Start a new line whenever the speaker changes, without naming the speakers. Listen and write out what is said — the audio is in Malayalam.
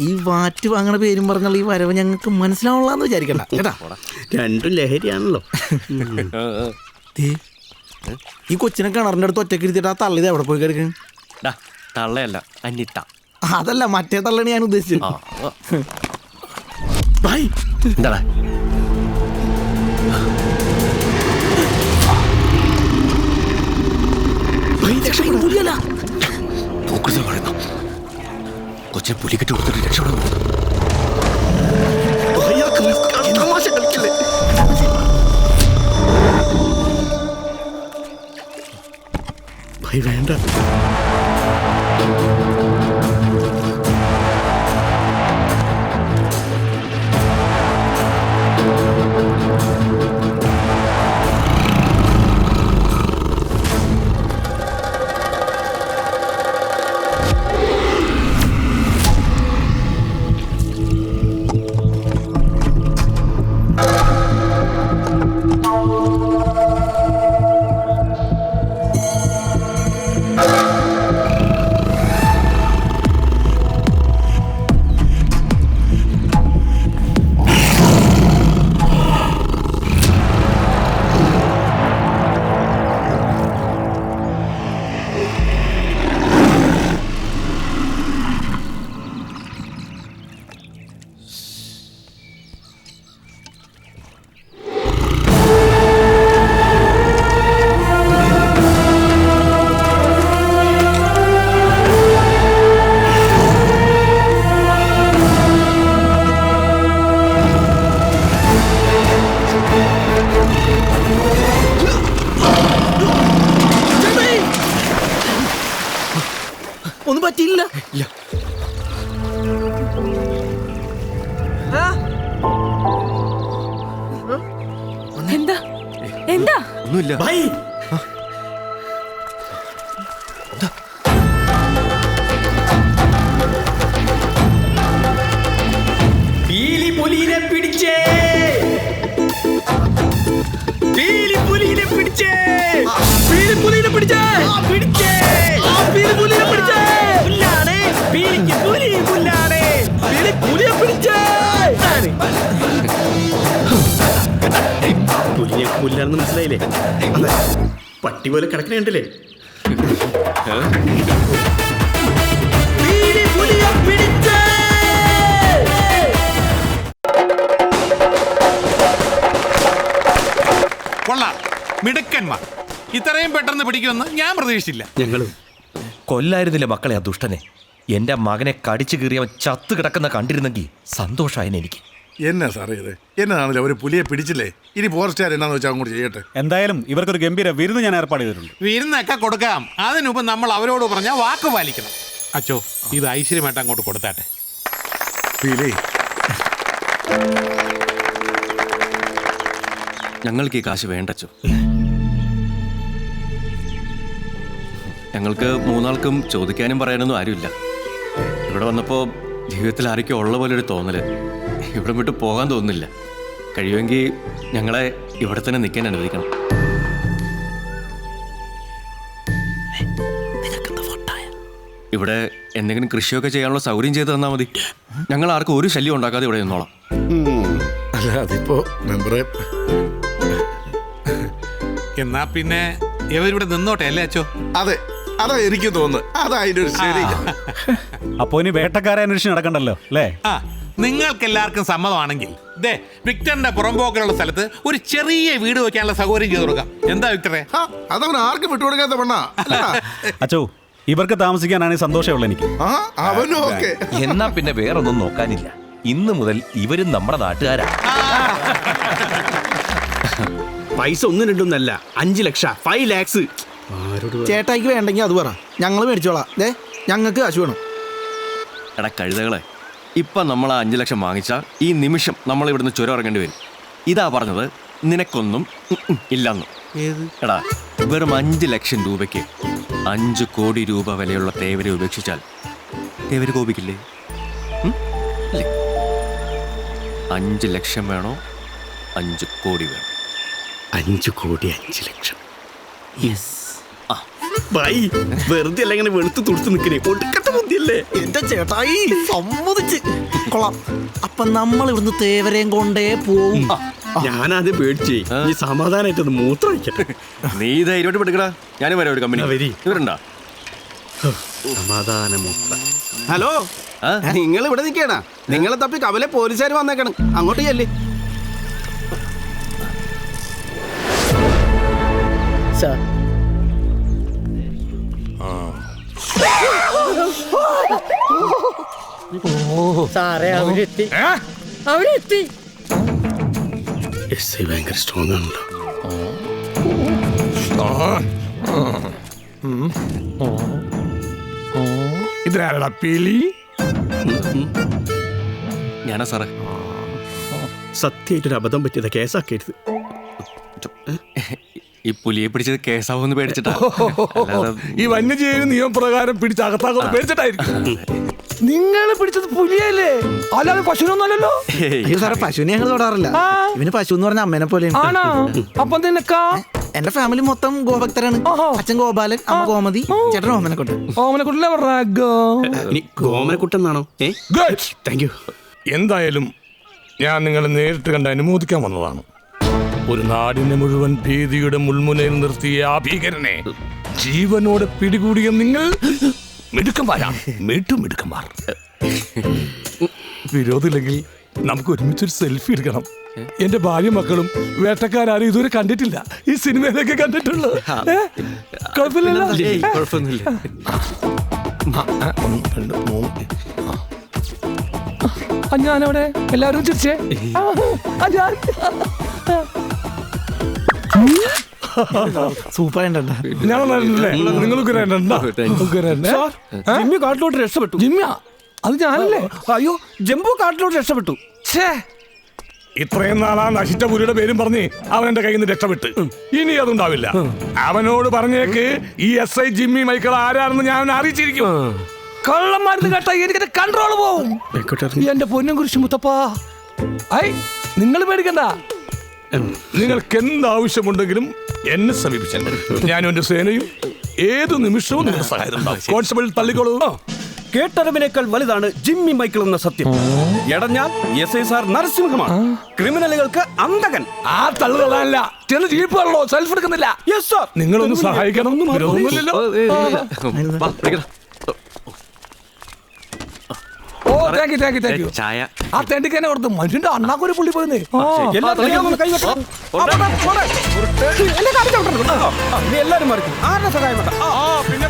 ഈ വാറ്റ് വാങ്ങണ പേരും പറഞ്ഞുള്ള ഈ വരവ് ഞങ്ങൾക്ക് മനസ്സിലാവുള്ളാന്ന് വിചാരിക്കണ്ട കേട്ടാ.
രണ്ടും ലഹരിയാണല്ലോ.
ഈ കൊച്ചിനെ കിണറിന്റെ അടുത്ത് ഒറ്റക്ക് ഇരുത്തിട്ട് ആ തള്ളിത് എവിടെ പോയി കിടക്കും?
തള്ളയല്ല അന്നിട്ട.
അതല്ല, മറ്റേ തള്ളയാണ് ഞാൻ ഉദ്ദേശിച്ചത്.
എന്താ കൊച്ചിനെ പുലിക്കെട്ട് കൊടുത്തിട്ട് രക്ഷപ്പെടാൻ
വേണ്ട.
ഒന്നും പറ്റിയില്ല.
എന്താ എന്താ
ഒന്നുമില്ല.
പീലിപ്പുലിനെ പിടിച്ചേ, പീലിപ്പുലിനെ പിടിച്ചേ,
പീലിപ്പുലിനെ പിടിച്ചേ,
പിടിച്ചേ,
പീലിപ്പുലിനെ പിടിച്ചേ,
പുല്ലാണ് പീലിക്ക് പുലി, പുല്ലാണ്
പീലിപ്പുലിയെ പിടിച്ചേ.
പുലിയെ പുല്ലാണെന്ന് മനസ്സിലായില്ലേ? പട്ടി പോലെ കിടക്കണേണ്ടല്ലേ?
പീലിപ്പുലിയെ പിടിച്ചേ.
കൊള്ളാം, മിടുക്കന്മാർ. ഇത്രയും പെട്ടെന്ന് പിടിക്കുമെന്ന് ഞാൻ പ്രതീക്ഷിച്ചില്ല.
ഞങ്ങളും
കൊല്ലായിരുന്നില്ല മക്കളെ ആ ദുഷ്ടനെ. എന്റെ മകനെ കടിച്ചു കീറിയവൻ ചത്തു കിടക്കുന്ന കണ്ടിരുന്നെങ്കിൽ സന്തോഷമായിരുന്നു എനിക്ക്.
എന്നാ സാറേ ഇത്? എന്നതാണല്ലോ അവർ പുലിയെ പിടിച്ചില്ലേ? ഇനി ഫോറസ്റ്റുകാർ എന്നാന്ന് വെച്ചാൽ അങ്ങോട്ട് ചെയ്യട്ടെ.
എന്തായാലും ഇവർക്കൊരു ഗംഭീര വിരുന്ന് ഞാൻ ഏർപ്പാട് ചെയ്തിട്ടുണ്ട്.
വിരുന്നൊക്കെ കൊടുക്കാം. അതിനുമുമ്പ് നമ്മൾ അവരോട് പറഞ്ഞ വാക്ക് പാലിക്കണം. അച്ചോ, ഇത് ഐശ്വര്യമായിട്ട് അങ്ങോട്ട് കൊടുത്താട്ടെ.
പീലി,
ഞങ്ങൾക്ക് ഈ കാശ് വേണ്ടച്ചോ. ഞങ്ങൾക്ക് മൂന്നാൾക്കും ചോദിക്കാനും പറയാനൊന്നും ആരുമില്ല. ഇവിടെ വന്നപ്പോൾ ജീവിതത്തിൽ ആരൊക്കെ ഉള്ള പോലെ ഒരു തോന്നല്. ഇവിടെ വിട്ട് പോകാൻ തോന്നുന്നില്ല. കഴിയുമെങ്കിൽ ഞങ്ങളെ ഇവിടെ തന്നെ നിൽക്കാൻ അനുവദിക്കണം. ഇവിടെ എന്തെങ്കിലും കൃഷിയൊക്കെ ചെയ്യാനുള്ള സൗകര്യം ചെയ്ത് തന്നാൽ മതി. ഞങ്ങൾ ആർക്കും ഒരു ശല്യം ഉണ്ടാക്കാതെ ഇവിടെ നിന്നോളാം.
അല്ല അതിപ്പോ മെമ്പറെ,
എന്നാ പിന്നെ ഇവരിവിടെ നിന്നോട്ടെ അല്ലേ അച്ചോ?
അതെ, അതാ എനിക്ക് തോന്നുന്നത്. അതാ അതിന്റെ ഒരു ശരി.
അപ്പോ ഇനി വേട്ടക്കാരെ അന്വേഷിച്ച് നടക്കണ്ടല്ലോ അല്ലേ?
നിങ്ങൾക്ക് എല്ലാവർക്കും സമ്മതമാണെങ്കിൽ വിക്ടറിന്റെ പുറമ്പോക്കിലുള്ള സ്ഥലത്ത് ഒരു ചെറിയ വീട് വെക്കാനുള്ള സൗകര്യം ചെയ്ത് കൊടുക്കാം. എന്താ വിക്ടറെ?
അതവൻ ആർക്കും വിട്ടുകൊടുക്കാത്ത പെണ്ണാ.
അച്ചോ, ഇവർക്ക് താമസിക്കാനാണ് സന്തോഷമുള്ള എനിക്ക്.
അവനും ഓക്കെ.
എന്നാ പിന്നെ വേറൊന്നും നോക്കാനില്ല. ഇന്ന് മുതൽ ഇവരും നമ്മുടെ നാട്ടുകാരാ.
പൈസ 1 2 ഒന്നല്ല, 5 ലക്ഷം, 5 lakhs.
ചേട്ടായിക്ക് വേണ്ടെങ്കിൽ അത് പറ, ഞങ്ങൾ മേടിച്ചോളാം. ഞങ്ങൾക്ക് കാശ് വേണം.
എടാ കഴുതകളെ, ഇപ്പം നമ്മൾ ആ 5 ലക്ഷം വാങ്ങിച്ചാൽ ഈ നിമിഷം നമ്മൾ ഇവിടുന്ന് ചുരം ഇറങ്ങേണ്ടി വരും. ഇതാ പറഞ്ഞത്, നിനക്കൊന്നും ഇല്ലെന്ന്. എടാ, വെറും 5 ലക്ഷം രൂപയ്ക്ക് 5 കോടി രൂപ വിലയുള്ള തേവരെ ഉപേക്ഷിച്ചാൽ തേവര് കോപിക്കില്ലേ? 5 ലക്ഷം വേണോ 5 കോടി വേണോ?
5 കോടി 5 ലക്ഷം. ബൈ, വെറുതെ അല്ല ഇങ്ങനെ വെളുത്ത് തുടുത്ത് നിൽക്കണേ. ഒടുക്കത്തെ ബുദ്ധിയല്ലേ? അല്ലേ?
എന്റെ ചേട്ടായി സമ്മതിച്ച് കൊള്ളാം. അപ്പൊ നമ്മൾ ഇവിടുന്ന് തേവരെയും കൊണ്ടേ പോവും.
ഞാനാദ്യം പേടിച്ചേ ഈ സമാധാനായിട്ടൊന്ന് മൂത്രം ഒഴിക്കട്ടെ.
നീ ധൈര്യമായിട്ട് പെടുക്കടാ. ഞാനും വരാം ഒരു കമ്പനി.
വരി.
ഇവരുണ്ടാ?
സമാധാനമൂത്ത.
ഹലോ,
ആ?
നിങ്ങൾ ഇവിടെ നിൽക്കണ? നിങ്ങളെ തപ്പി കവലെ പോലീസുകാർ വന്നേക്കണം. അങ്ങോട്ട് ചെല്ലേ.
സാറേ അവരെത്തി, അവരെത്തി.
എസ് ഐ ഭയങ്കര സ്ട്രോങ് ആണല്ലോ.
ഇതിലാരടാ പീലി?
ഞാനാ സാറേ.
സത്യമായിട്ടൊരു അബദ്ധം പറ്റിയത് കേസാക്കരുത്.
ഈ പുലിയെ പിടിച്ചത് കേസാവെന്ന് പേടിച്ചിട്ടാ. അല്ലാതെ
ഈ വന്യജീവി നിയമപ്രകാരം പിടിച്ച് അകത്താകുന്ന പേടിച്ചിട്ടായിരിക്കും.
നിങ്ങൾ പിടിച്ചത് പുലിയല്ലേ, അല്ലാതെ പശുവിനൊന്നുമല്ലല്ലോ.
ഹേയ്.
അയ്യോ സാറേ, പശുവിനെ ഞങ്ങൾ തൊടാറില്ല. ഇവന് പശു എന്ന് പറഞ്ഞ അമ്മേനെ പോലെ.
അപ്പൊ നിനക്കാ
എന്റെ ഫാമിലി മൊത്തം ഗോഭക്തരാണ്. അച്ഛൻ ഗോപാലൻ, അമ്മ ഗോമതി, ചേട്ടൻ ഓമനെ കൊണ്ട്.
ഓമനക്കുട്ടിലെ
ഇനി ഗോമനക്കുട്ടെന്നാണോ? Thank you.
എന്തായാലും ഞാൻ നിങ്ങളെ നേരിട്ട് കണ്ട് അനുമോദിക്കാൻ വന്നതാണ്. ഒരു നാടിനെ മുഴുവൻ ഭീതിയുടെ മുൾമുനയിൽ നിർത്തിയ ആ ഭീകരനെ ജീവനോടെ പിടികൂടിയ നിങ്ങൾ മിടുക്കന്മാരാണ്. മിടുക്കന്മാർ. വിരോധമില്ലെങ്കിൽ നമുക്ക് ഒരുമിച്ചൊരു സെൽഫി എടുക്കണം. എന്റെ ഭാര്യ മക്കളും വേട്ടക്കാരും ഇതുവരെ കണ്ടിട്ടില്ല. ഈ സിനിമയിലൊക്കെ കണ്ടിട്ടുള്ളൂ. കുഴപ്പമില്ലല്ലോ.
ഏയ്, കുഴപ്പമൊന്നുമില്ല.
1 2 3.
ഞാനവിടെ എല്ലാവരും ചിരിച്ചേ.
സൂപ്പർ ഉണ്ടല്ലോ.
ജിമ്മി കാട്ടിലോട്ട് രക്ഷപ്പെട്ടു. ജിമ്മിയാ? അത് ഞാനല്ലേ? അയ്യോ, ജംബു കാട്ടിലോട്ട് രക്ഷപ്പെട്ടു.
ഇത്രയും നാളാ നശിച്ച പുലിയുടെ പേരും പറഞ്ഞ് അവൻ എന്റെ കയ്യിൽ നിന്ന് രക്ഷപ്പെട്ട്. ഇനി അതുണ്ടാവില്ല. അവനോട് പറഞ്ഞേക്ക് ഈ SI ജിമ്മി മൈക്കിൾ ആരാണെന്ന് ഞാൻ അറിയിച്ചിരിക്കും.
കള്ളന്മാരുന്ന് കേട്ടാ എനിക്ക് കൺട്രോൾ പോവും. എന്റെ പൊന്നും കുരിശ് മുത്തപ്പാ. ഐ, നിങ്ങൾ പേടിക്കണ്ട.
നിങ്ങൾക്ക് എന്താവശ്യമുണ്ടെങ്കിലും എന്നെ സമീപിച്ചാൽ ഞാനും എന്റെ സേനയും ഏതു നിമിഷവും നിങ്ങളുടെ സഹായം. കോൺസ്റ്റബിൾ തള്ളിക്കോളൂ.
കേട്ടറിവിനേക്കാൾ വലുതാണ് ജിമ്മി മൈക്കിൾ എന്ന സത്യം. എടഞ്ഞാൽ SI സാർ നരസിംഹമാണ്, ക്രിമിനലുകൾക്ക് അന്തകൻ.
ആ തള്ളുകളല്ല, ചെന്ന് ജീപ്പാണല്ലോ, സെൽഫ് എടുക്കുന്നില്ല.
Yes sir.
നിങ്ങളൊന്ന് സഹായിക്കണം. വിരോധമൊന്നുമില്ലല്ലോ.
വാ, പിടിക്കടാ.
ഓ, താങ്ക് യു.
ചായ.
ആ തെണ്ടിക്കനെ ഓർത്ത് മനുഷ്യന്റെ അണ്ണാക്കൊരു പുള്ളി പോയിരുന്നേ.
എല്ലാരും മറിക്കും. ആരുടെ സഹായം വേണ്ട.
പിന്നെ